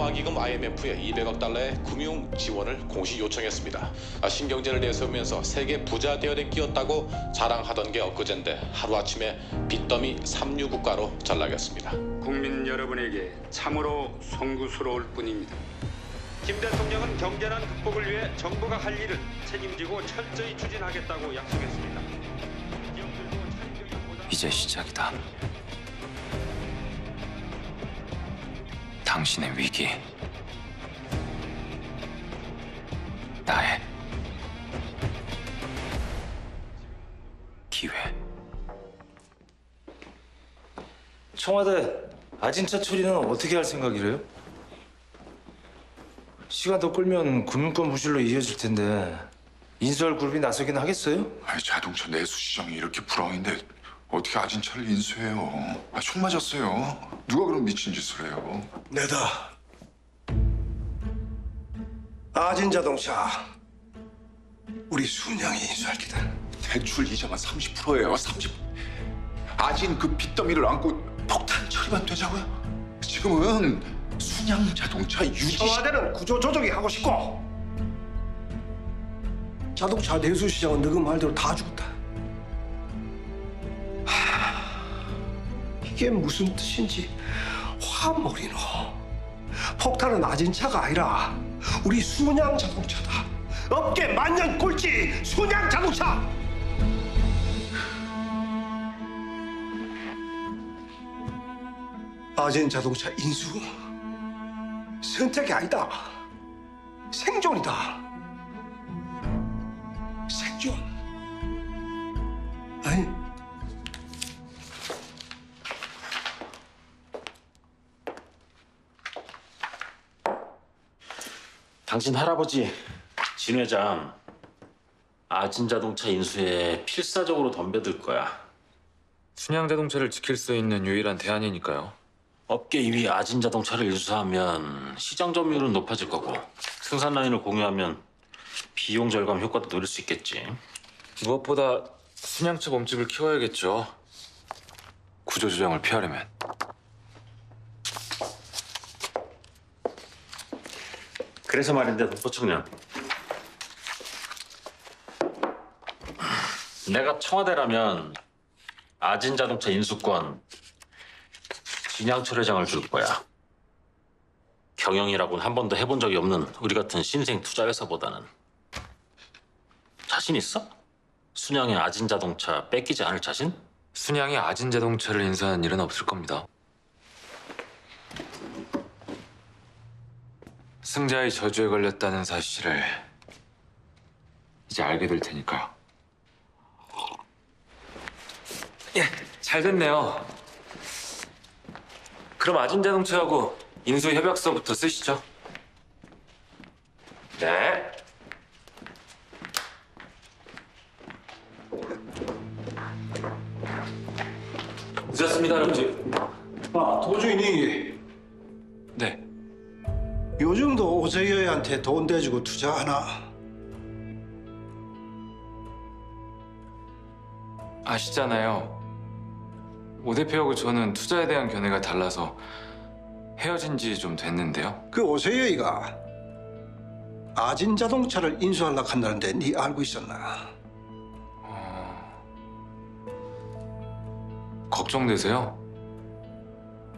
평화기금 IMF에 200억 달러의 금융 지원을 공식 요청했습니다. 신경제를 내세우면서 세계 부자 대열에 끼었다고 자랑하던 게 엊그젠데 하루아침에 빚더미 3류 국가로 전락했습니다. 국민 여러분에게 참으로 송구스러울 뿐입니다. 김 대통령은 경제난 극복을 위해 정부가 할 일을 책임지고 철저히 추진하겠다고 약속했습니다. 이제 시작이다. 당신의 위기, 나의 기회. 청와대 아진차 처리는 어떻게 할 생각이래요? 시간 더 끌면 금융권 부실로 이어질 텐데 인수할 그룹이 나서긴 하겠어요? 아니, 자동차 내수 시장이 이렇게 불황인데 어떻게 아진차를 인수해요? 총 맞았어요. 누가 그런 미친 짓을 해요? 내다. 아진자동차 우리 순양이 인수할 기다. 대출 이자만 30%예요. 30. 아진 그 빚더미를 안고 폭탄 처리만 되자고요? 지금은 순양 자동차 유지. 청와대는 구조조정이 하고 싶고 자동차 내수 시장은 너그 말대로 다 죽었다. 이게 무슨 뜻인지 화모리노. 폭탄은 아진차가 아니라 우리 순양 자동차다. 업계 만년 꼴찌 순양 자동차. 아진 자동차 인수 선택이 아니다. 생존이다. 생존. 아니, 당신 할아버지 진 회장 아진자동차 인수에 필사적으로 덤벼들 거야. 순양자동차를 지킬 수 있는 유일한 대안이니까요. 업계 2위 아진자동차를 인수하면 시장 점유율은 높아질 거고 생산 라인을 공유하면 비용 절감 효과도 노릴 수 있겠지. 무엇보다 순양차 몸집을 키워야겠죠. 구조조정을 피하려면. 그래서 말인데 노총련, 내가 청와대라면 아진자동차 인수권 진양철 회장을 줄 거야. 경영이라고는 한 번도 해본 적이 없는 우리 같은 신생 투자회사보다는. 자신 있어? 순양의 아진자동차 뺏기지 않을 자신? 순양이 아진자동차를 인수하는 일은 없을 겁니다. 승자의 저주에 걸렸다는 사실을 이제 알게 될 테니까요. 예, 잘 됐네요. 그럼 아진자동차하고 인수 협약서부터 쓰시죠. 네. 늦었습니다, 할아버지. 도주인이 네. 요즘도 오재여한테 돈 대주고 투자하나? 아시잖아요. 오 대표하고 저는 투자에 대한 견해가 달라서 헤어진 지 좀 됐는데요. 그 오세여이가 아진자동차를 인수하려고 한다는데 네 알고 있었나? 걱정되세요?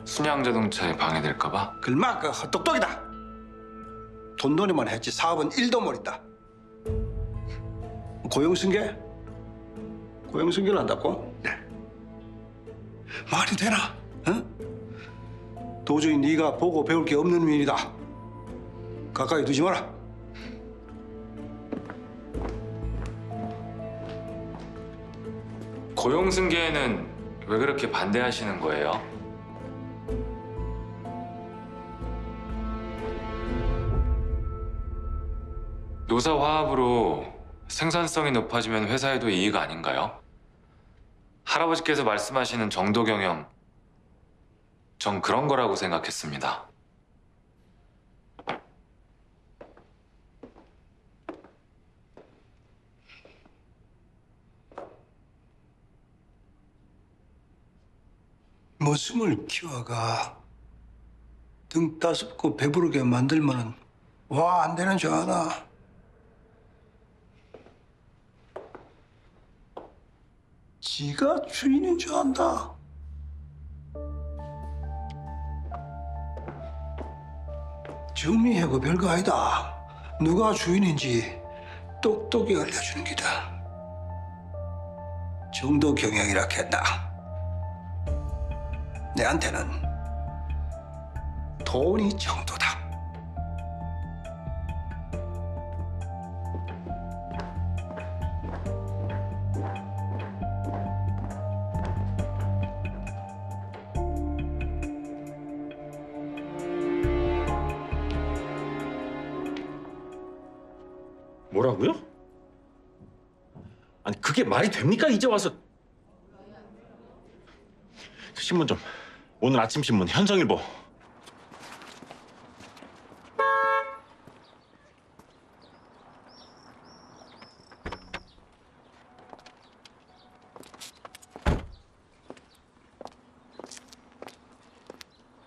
순양자동차에 방해될까 봐? 글마 그 헛똑똑이다. 돈놀이만 했지 사업은 1도 모른다. 고용승계? 고용승계를 한다고? 네. 말이 되나? 어? 도저히 네가 보고 배울 게 없는 민이다. 가까이 두지 마라. 고용승계에는 왜 그렇게 반대하시는 거예요? 노사 화합으로 생산성이 높아지면 회사에도 이익 아닌가요? 할아버지께서 말씀하시는 정도 경영, 전 그런 거라고 생각했습니다. 머슴을 키워가 등 따숩고 배부르게 만들면은 와 안 되는 줄 아나. 지가 주인인 줄 안다. 정리하고 별거 아니다. 누가 주인인지 똑똑히 알려주는 기다. 정도 경영이라 했다. 내한테는 돈이 정도다. 뭐라고요? 아니 그게 말이 됩니까? 이제 와서 신문 좀 오늘 아침 신문 현성일보.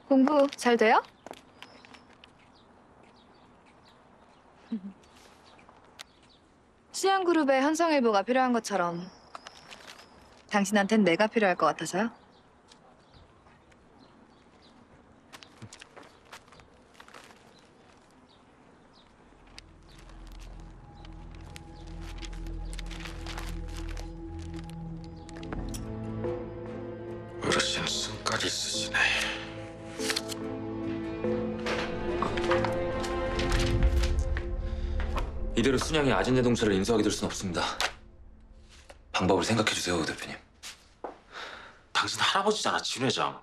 공부 잘 돼요? 수양그룹에 현성일보가 필요한 것처럼 당신한텐 내가 필요할 것 같아서요? 어르신 승깔이 있으시네. 이대로 순양이 아진자동차를 인수하게 될 수는 없습니다. 방법을 생각해 주세요, 오 대표님. 당신 할아버지잖아, 진 회장.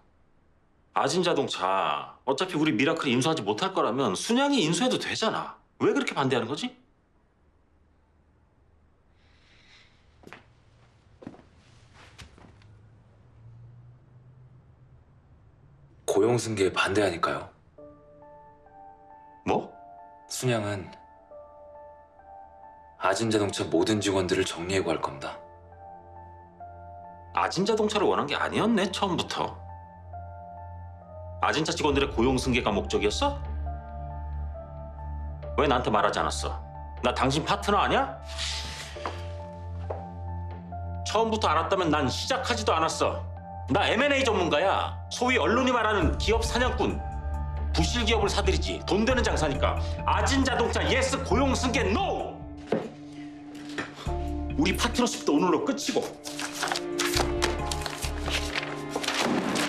아진자동차 어차피 우리 미라클이 인수하지 못할 거라면 순양이 인수해도 되잖아. 왜 그렇게 반대하는 거지? 고용승계에 반대하니까요. 뭐? 순양은 아진자동차 모든 직원들을 정리해고 할 겁니다. 아진자동차를 원한 게 아니었네, 처음부터. 아진차 직원들의 고용 승계가 목적이었어? 왜 나한테 말하지 않았어? 나 당신 파트너 아니야? 처음부터 알았다면 난 시작하지도 않았어. 나 M&A 전문가야. 소위 언론이 말하는 기업 사냥꾼. 부실 기업을 사들이지. 돈 되는 장사니까. 아진자동차 예스, 고용 승계 노! 우리 파트너십도 오늘로 끝이고.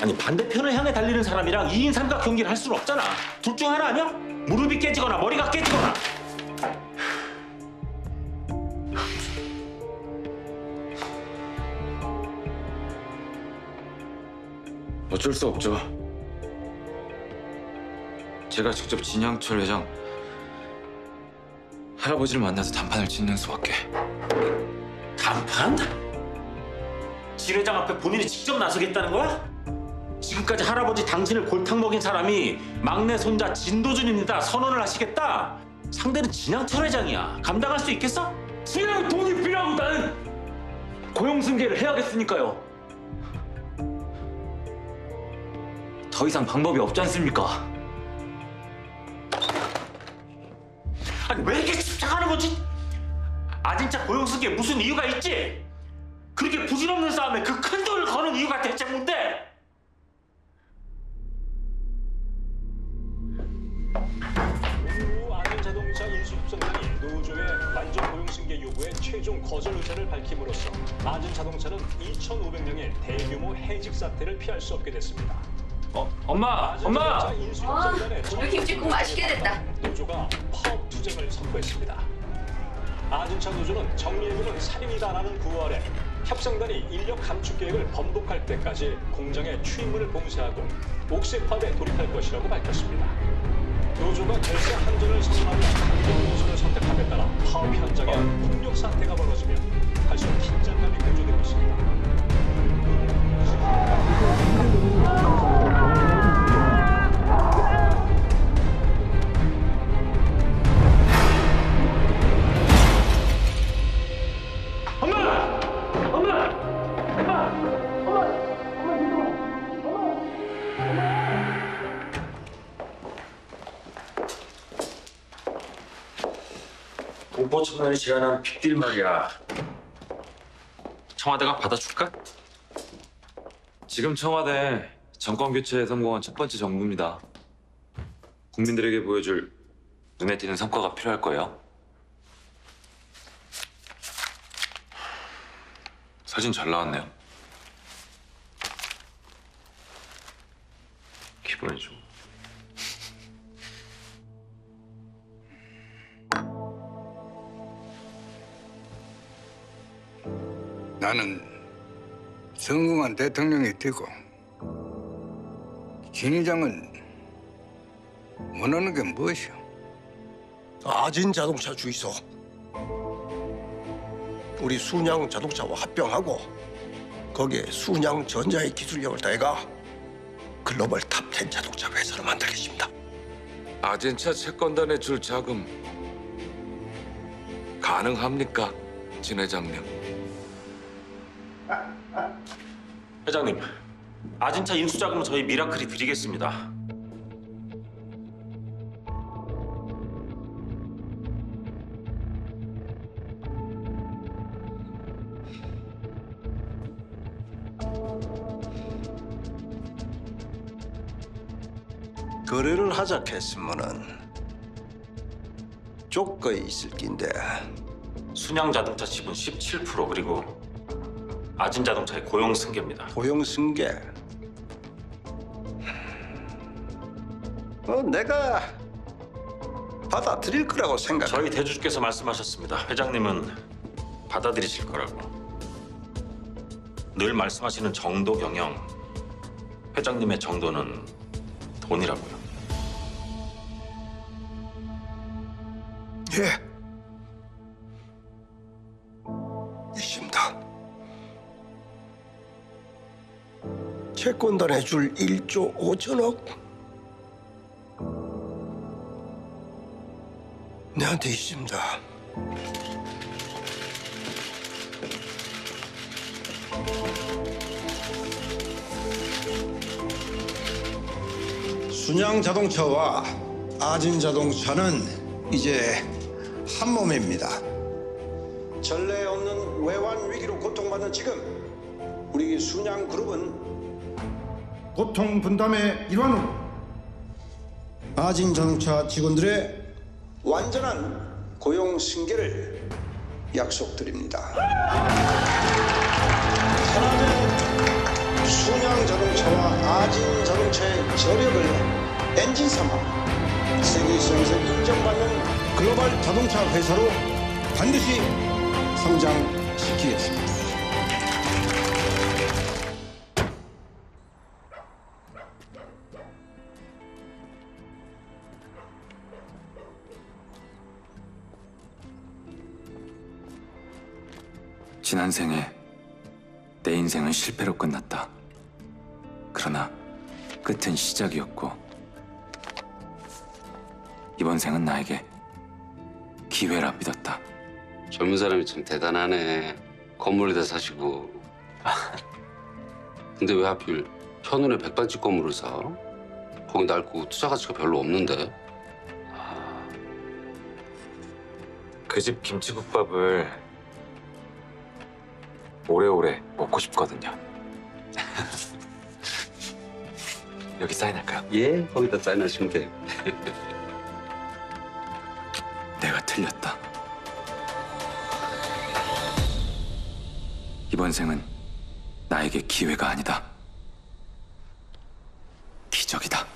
아니 반대편을 향해 달리는 사람이랑 2인 삼각 경기를 할 수는 없잖아. 둘 중 하나 아니야? 무릎이 깨지거나 머리가 깨지거나. 어쩔 수 없죠. 제가 직접 진양철 회장 할아버지를 만나서 단판을 짓는 수밖에. 단판? 지 회장 앞에 본인이 직접 나서겠다는 거야? 지금까지 할아버지 당신을 골탕 먹인 사람이 막내 손자 진도준입니다. 선언을 하시겠다? 상대는 진양철 회장이야. 감당할 수 있겠어? 순양 돈이 필요하고 나는 고용승계를 해야겠으니까요. 더 이상 방법이 없지 않습니까? 아니 왜 이렇게 집착하는 거지? 아진짜 고용승계에 무슨 이유가 있지? 그렇게 부질없는 싸움에 그 큰 돈을 거는 이유가 대체 뭔데? 아진자동차 인수협정단이 노조의 만족 고용승계 요구에 최종 거절 의사를 밝힘으로써 아진자동차는 2,500명의 대규모 해직 사태를 피할 수 없게 됐습니다. 엄마! 오늘 김치국 맛있게 됐다. 노조가 파업 투쟁을 선포했습니다. 아진차 노조는 정리해보는 살인이다라는 구호 아래 협상단이 인력 감축 계획을 번복할 때까지 공장의 추임문을 봉쇄하고 옥새 파업에 돌입할 것이라고 밝혔습니다. 노조가 결사 한전을 선언하며 강경 노선을 선택함에 따라 파업 현장에 폭력 사태가 벌어지며 갈수록 긴장감이 고조되고 있습니다. 공포 청년이 제안한 빅딜 말이야. 청와대가 받아줄까? 지금 청와대 정권 교체에 성공한 첫 번째 정부입니다. 국민들에게 보여줄 눈에 띄는 성과가 필요할 거예요. 사진 잘 나왔네요. 기분이 좀. 나는 성공한 대통령이 되고 진 의장은 원하는 게 무엇이오? 아진 자동차 주이소. 우리 순양 자동차와 합병하고 거기에 순양 전자의 기술력을 더해가 글로벌 탑10 자동차 회사를 만들겠습니다. 아젠차 채권단에 줄 자금 가능합니까, 진 회장님? 회장님, 아진차 인수자금은 저희 미라클이 드리겠습니다. 거래를 하자 했으면은 조건이 있을 낀데 순양 자동차 지분 17% 그리고 아진 자동차의 고용 승계입니다. 고용 승계. 내가 받아들일 거라고 생각해. 저희 대주주께서 말씀하셨습니다. 회장님은 받아들이실 거라고. 늘 말씀하시는 정도 경영. 회장님의 정도는 돈이라고요. 예. 있습니다. 채권단에 줄 1조 5천억 내한테 있습니다. 순양 자동차와 아진 자동차는 이제 한 몸입니다. 전례 없는 외환 위기로 고통받는 지금 우리 순양 그룹은 고통 분담의 일환으로 아진 자동차 직원들의 완전한 고용 승계를 약속드립니다. 하나는 순양 자동차와 아진 자동차의 저력을 엔진 삼아 세계시장에서 인정받는 글로벌 자동차 회사로 반드시 성장시키겠습니다. 지난 생에 내 인생은 실패로 끝났다. 그러나 끝은 시작이었고 이번 생은 나에게 기회라 믿었다. 젊은 사람이 참 대단하네. 건물에다 사시고. 근데 왜 하필 현운의 백반집 건물을 사? 거기 낡고 투자 가치가 별로 없는데. 그 집 김치국밥을 오래오래 먹고 싶거든요. 여기 사인할까요? 예, 거기다 사인하시면 돼요. 내가 틀렸다. 이번 생은 나에게 기회가 아니다. 기적이다.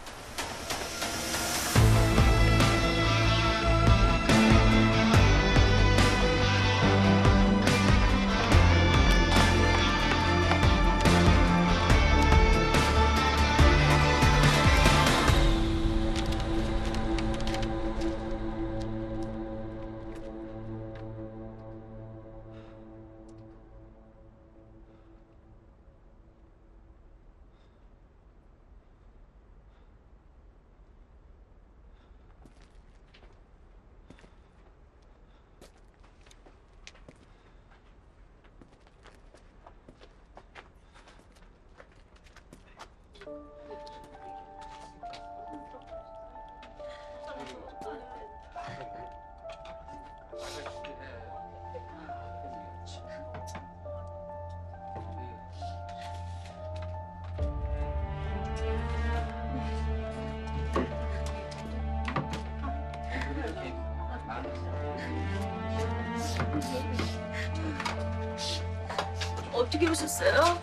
어떻게 오셨어요?